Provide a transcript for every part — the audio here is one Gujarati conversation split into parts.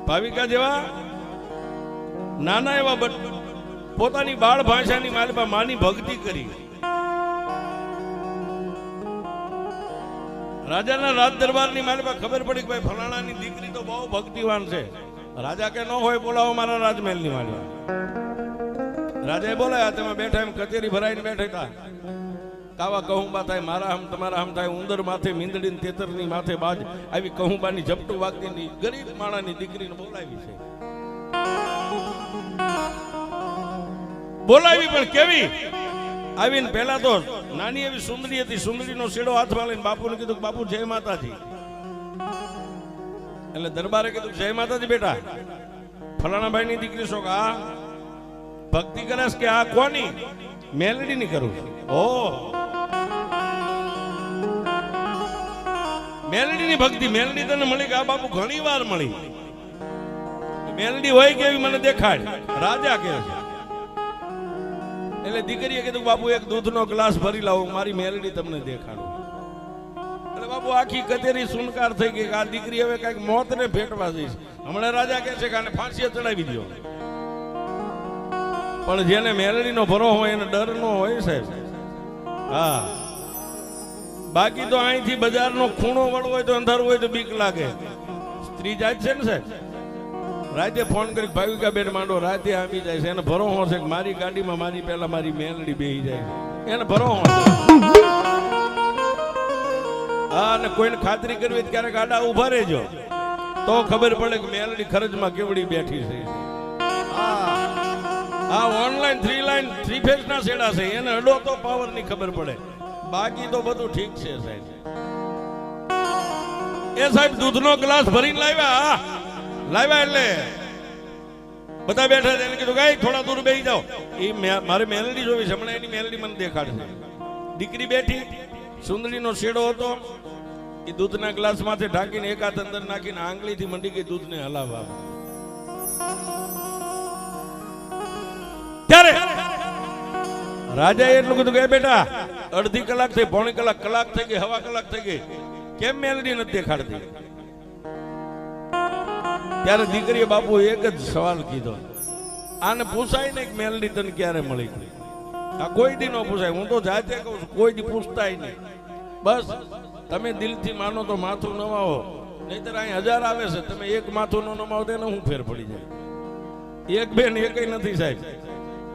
ભાવિકા જેવા નાના એવા પોતાની બાળ ભાષાની માલિકા માની ભક્તિ કરી. રાજાના રાજ દરબારની માલિકા ખબર પડી કે ભાઈ ફલાણાની દીકરી તો બહુ ભક્તિવાન છે. રાજા કે ન હોય બોલાવો મારા રાજમહેલની માલિકા. રાજાએ બોલાયા, તમે બેઠા એમ કચેરી ભરાઈને બેઠા હતા. કાવા કહુંબા થાય, મારા હમ તમારા હમ થાય, ઉંદર માથે મીંદડી તેતરની માથે બાજ, આવી કહુંબાની ઝપટું વાગતી ગરીબ માણાની દીકરીને બોલાવી છે. બોલાવી પણ કેવી આવીને પહેલા તો નાની એવી સુંદરી હતી. સુંદરીનો શેડો હાથમાં લઈને બાપુને કીધું, બાપુ જય માતાજી. એટલે દરબારે કીધું, જય માતાજી બેટા. ફલાણા ભાઈ ની દીકરી છો? આ ભક્તિ કરે કે આ કોની? મેલડી ની કરું. ઓ મેલડી ની ભક્તિ. મેલડી તને મળી કે? આ બાપુ ઘણી વાર મળી. મેલડી હોય કેવી મને દેખાડ. રાજા કે છે. એટલે દીકરીએ કીધું, બાપુ એક દૂધનો ગ્લાસ ભરી લાવો, મારી મેલડી તમને દેખાડું. એટલે બાપુ આખી કચેરી સુનકાર થઈ ગઈ. આ દીકરી હવે કઈક મોત ને ભેટવા જઈશ. હમણાં રાજા કે છે કે આને ફાંસીએ ચડાવી દો. પણ જેને મેલડી નો ભરો હોય એને ડર નો હોય સાહેબ. હા, બાકી તો અહીંથી બજારનો ખૂણો વળવો હોય તો અંધારું હોય તો બીક લાગે. સ્ત્રી જાત છે ને સાહેબ, રાતે ફોન કરી ભાવિકા બેન માંડો રાતે આવી જાય છે. એને ભરો છે કે મારી ગાડીમાં મારી પહેલા મારી મેલડી બેહી જાય. એને ભરો છે. હા, અને કોઈને ખાતરી કરવી ક્યારેક આડા ઉભા રહેજો તો ખબર પડે કે મેલડી ખરજમાં કેવડી બેઠી છે. આ ઓનલાઈન 3 લાઈન 3 ફેઝ ના છેડા છે, એને અડો તો પાવર ની ખબર પડે. બાકી તો બધું ઠીક છે સાહેબ. એ સાહેબ દૂધનો ગ્લાસ ભરીને લાવ્યા. એટલે બધા બેઠા છે. એને કીધું ગાય થોડા દૂર બેસી જાઓ, એ મારે મેલડી જોવી છે. હમણાં એની મેલડી મને દેખાડશે. દીકરી બેઠી, સુંદરીનો શેડો હતો. એ દૂધના ગ્લાસ માંથી ઢાંકીને એક હાથ અંદર નાખીને આંગળીથી મંડી ગઈ દૂધને હલાવવા. ત્યારે રાજાએ એટલું કીધું કે બેટા અડધી કલાક થઈ, પોણી કલાક થઈ ગઈ, હવા કલાક થઈ ગઈ, કેમ મેલડી નથી દેખાડતી? ત્યારે દીકરીએ બાપુ એક જ સવાલ કીધો, આને પૂછાય ને કે મેલડી તને ક્યારે મળી? આ કોઈ દી ન પૂછાય. હું તો જાતે કહું છું, કોઈ દી પૂછતાય નહીં. બસ તમે દિલથી માનો તો માથું નમાવો, નહીતર અહીં 1000 આવે છે. તમે એક માથું ન નમાવો તેને હું ફેર પડી જાય. એક બેન એકય નથી સાહેબ.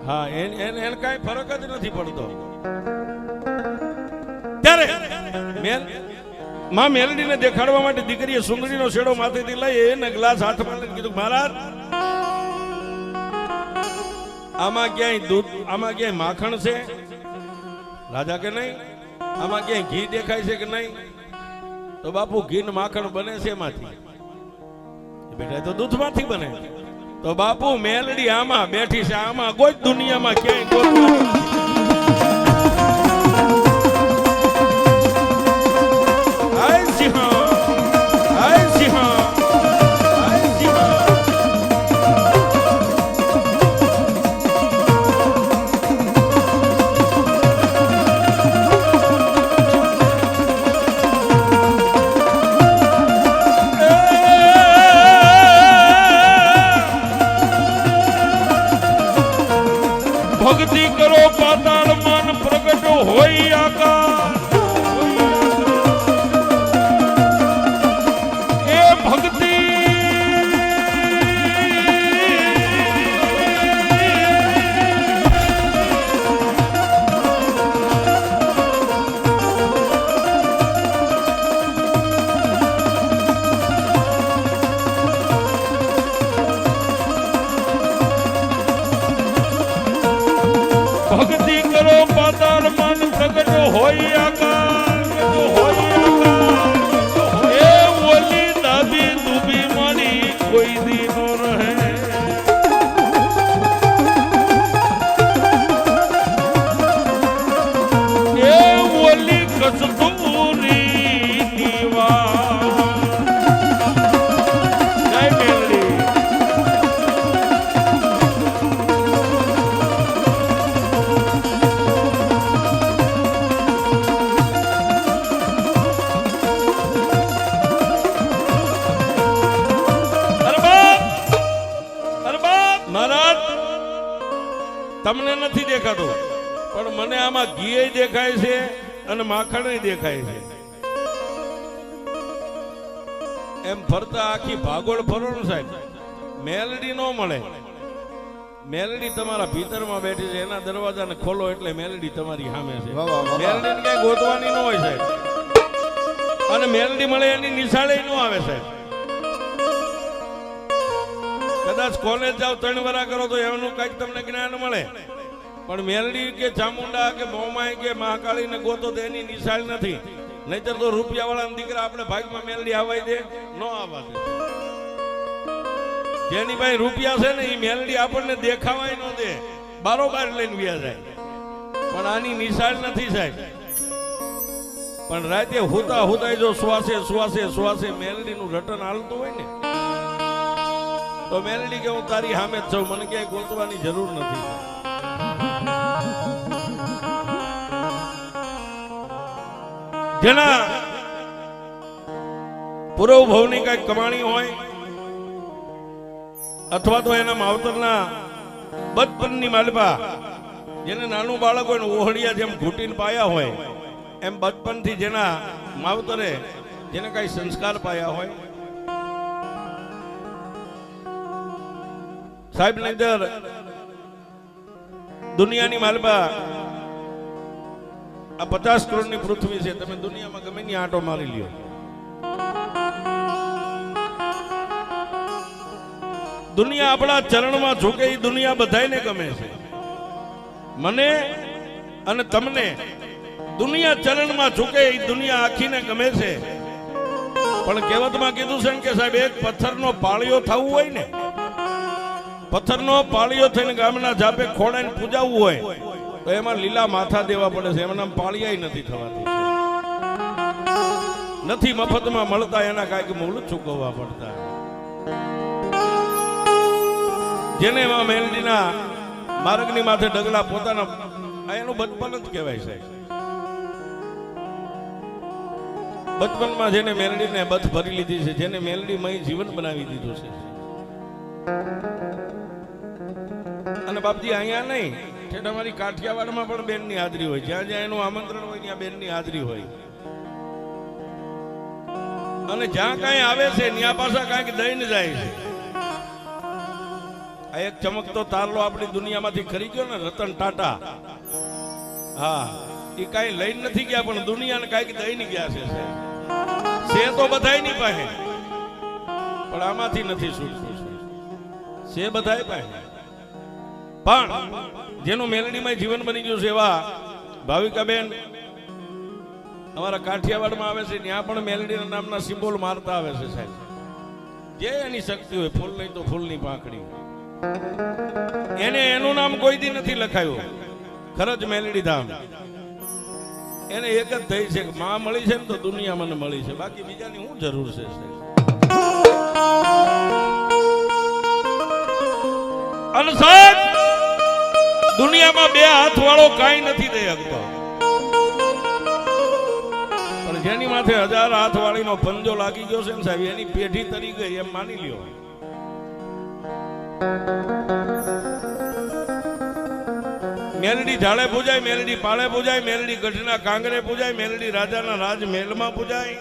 હા, એને કઈ ફરક જ નથી પડતો. ત્યારે માં મેલડીને દેખાડવા માટે દીકરીએ સુંદરીનો શેડો માથેથી લઈ એને ગ્લાસ હાથમાં લઈને કીધું, મહારાજ આમાં ક્યાંય દૂધ, આમાં ક્યાંય માખણ છે? રાજા કે નહીં. આમાં ક્યાંય ઘી દેખાય છે કે નહીં? તો બાપુ ઘી ને માખણ બને છે એમાંથી. બેટા તો દૂધમાંથી બને. તો બાપુ મેલડી આમાં બેઠી છે. આમાં કોઈ દુનિયામાં ક્યાંય ગોતવા ભક્તિ કરો પાતાળ મન પ્રગટ હોય આકાર. એ ભક્તિ ભક્તિ કરો પાતાળ મન પ્રગટ હોય આકાર. એ ઓલી દાબી દુબી મારી કોઈ દી નો રહે. એ ઓલી કસ્તુરી દીવા. જય મેલડી. તમને નથી દેખાતું, પણ મને આમાં ઘી દેખાય છે અને માખણ દેખાય છે. એમ ફરતા આખી ભાગોળ ફરો ને સાહેબ, મેલડી ન મળે. મેલડી તમારા ભીતરમાં બેઠી છે, એના દરવાજાને ખોલો એટલે મેલડી તમારી સામે છે. મેલડીને કઈ ગોતવાની ન હોય સાહેબ, અને મેલડી મળે એની નિશાળે ન આવે સાહેબ. કદાચ કોલેજ જાવ 3 વરા કરો તો એનું કઈક તમને જ્ઞાન મળે, પણ મેલડી કે ચામુંડા કે બોમાઈ કે મહાકાળી ને ગોતો તો એની નિશાળ નથી. નહીતર તો રૂપિયા વાળા દીકરા આપણે ભાગમાં મેલડી આવાઈ દે, ન આવવા દે. જેની ભાઈ રૂપિયા છે ને એ મેલડી આપણને દેખાવાય ન દે, બારોબાર લઈને વ્યા જાય. પણ આની નિશાળ નથી સાહેબ. પણ રાતે હુતા હુતા જો શ્વાસે શ્વાસે શ્વાસે મેલડીનું રટન હાલતું હોય ને, તો મેલડી કે હું તારી સામે જ છું, મને ક્યાંય ગોતવાની જરૂર નથી. જેના પૂર્વ ભવની કઈ કમાણી હોય, અથવા તો એના માવતરના બચપનની માલપા, જેને નાનું બાળક હોય ને ઓહળિયા જેમ ઘૂંટીને પાયા હોય, એમ બચપનથી જેના માવતરે જેને કઈ સંસ્કાર પાયા હોય સાહેબ, નહીતર દુનિયાની માલપા આ 50 કરોડની પૃથ્વી છે, તમે દુનિયામાં ગમે ની આંટો મારી લ્યો, દુનિયા આપણા ચરણમાં ઝૂકે. એ દુનિયા બધાને ગમે છે, મને અને તમને દુનિયા ચરણમાં ઝૂકે એ દુનિયા આખીને ગમે છે. પણ કહેવતમાં કીધું છે કે સાહેબ, એક પથ્થરનો પાળિયો થવું હોય ને, પથ્થરનો પાળિયો થઈને ગામના જાપે ખોડાઈને પૂજાવવું હોય તો એમાં લીલા માથા દેવા પડે છે. એમાં પાળિયાય નથી થવાતું, નથી મફતમાં મળતા, એના કાંઈક મૂળ ચૂકવવા પડતા. જેને એમાં મેલડીના માર્ગની માથે ડગલા પોતાના, એનું બચપન જ કહેવાય છે. બચપનમાં જેને મેલડીને બથ ભરી લીધી છે, જેને મેલડીમય જીવન બનાવી દીધું છે. અને બાપજી અહીંયા નહીં, ઠેઠ અમારી કાઠિયાવાડમાં પણ બેનની હાજરી હોય, જ્યાં જ્યાં એનું આમંત્રણ હોય ત્યાં બેનની હાજરી હોય. અને જ્યાં કાંઈ આવે છે ત્યાં પાછા કાંઈક દઈને જાય છે. આ એક ચમકતો તારલો આપણી દુનિયામાંથી ખરી ગયો ને, રતન ટાટા, હા, એ કાંઈ લઈને નથી ગયા, પણ દુનિયાને કાંઈક દઈને ગયા છે તો બધાયની પાસે, પણ આમાંથી નથી છૂટતું છે બધાય પાસે. પણ જેનું મેલડીમાં જીવન બની ગયું છે એવા ભાવિકાબેન અમારા કાઠિયાવાડમાં આવે છે, ત્યાં પણ મેલડીના નામના સિમ્બોલ મારતા આવે છે સાહેબ. જે એની શક્તિ હોય, ફૂલ નહીં તો ફૂલની પાંખડી, એને એનું નામ કોઈ દી નથી લખાયું, ખરજ મેલડી ધામ. એને એક જ થઈ છે કે માં મળી છે ને તો દુનિયા મને મળી છે, બાકી બીજાની શું જરૂર છે. અને સાહેબ, દુનિયામાં 2 હાથ વાળો કાંઈ નથી દઈ શકતો, પણ જેની માથે 1000 હાથ વાળીનો પંજો લાગી ગયો છે ને સાહેબ, એની પેઢી તરી ગઈ એમ માની લ્યો. મેલડી ઝાડે પૂજાય, મેલડી પાળે પૂજાય, મેલડી ગઢના કાંગરે પૂજાય, મેલડી રાજાના રાજમહેલમાં પૂજાય,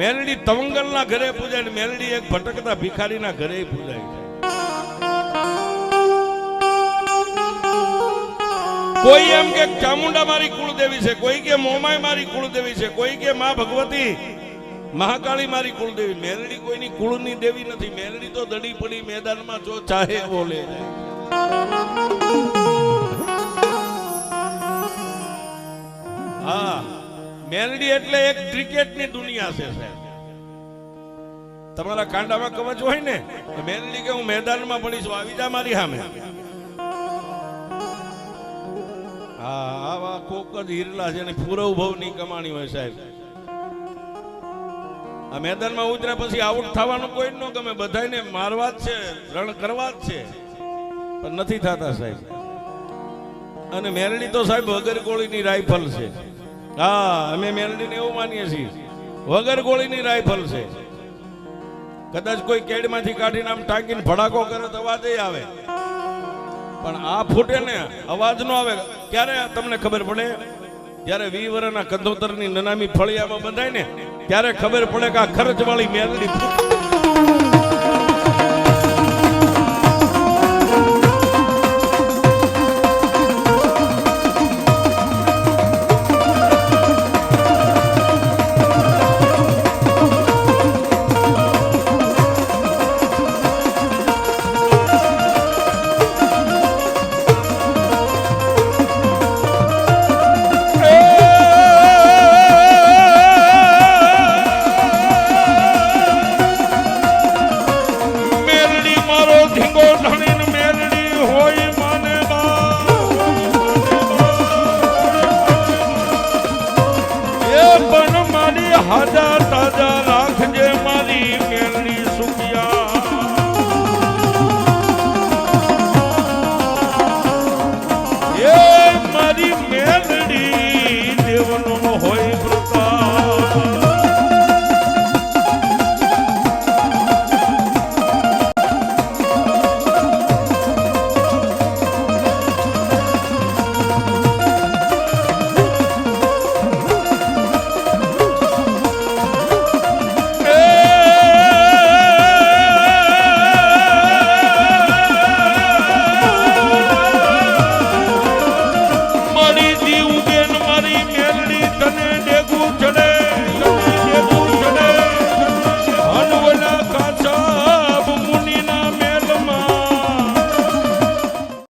મેલડી તવંગલના ઘરે પૂજાય, મેલડી એક ભટકતા ભિખારીના ઘરે પૂજાય. કોઈ એમ કે ચામુંડા મારી કુળદેવી છે, કોઈ કે મોમાઈ મારી કુળદેવી છે, કોઈ કે માં ભગવતી મહાકાળી મારી કુળદેવી. મેલડી કોઈની કુળની દેવી નથી. મેલડી તો દડી પડી મેદાનમાં જો ચાહે બોલે. હા, મેલડી એટલે એક ક્રિકેટની દુનિયા છે સાહેબ. તમારા કાંડામાં કવચ હોય ને, મેલડી કે હું મેદાનમાં પડીશું, આવી જા મારી સામે. હા, આવા કોક જ હિરલા છે ને પૂરવ ભવની કમાણી હોય સાહેબ. આ મેદાનમાં ઉતર્યા પછી આઉટ થવાનું કોઈ ન ગમે, બધાને મારવા જ છે, રણ કરવા જ છે, પણ નથી થતા સાહેબ. અને મેલડી તો સાહેબ વગર ગોળીની રાઇફલ છે. હા, અમે મેલડીને એવું માનીએ છીએ, વગર ગોળીની રાઇફલ છે. કદાચ કોઈ કેડમાંથી કાઢીને આમ ટાંકીને ભડાકો કરે તો અવાજ આવે, પણ આ ફૂટે ને અવાજ નો આવે. ક્યારે તમને ખબર પડે? જ્યારે 20 વર્ષના કંધોતરની નનામી ફળિયામાં બંધાય ને ત્યારે ખબર પડે કે આ ખર્ચ વાળી મેલડી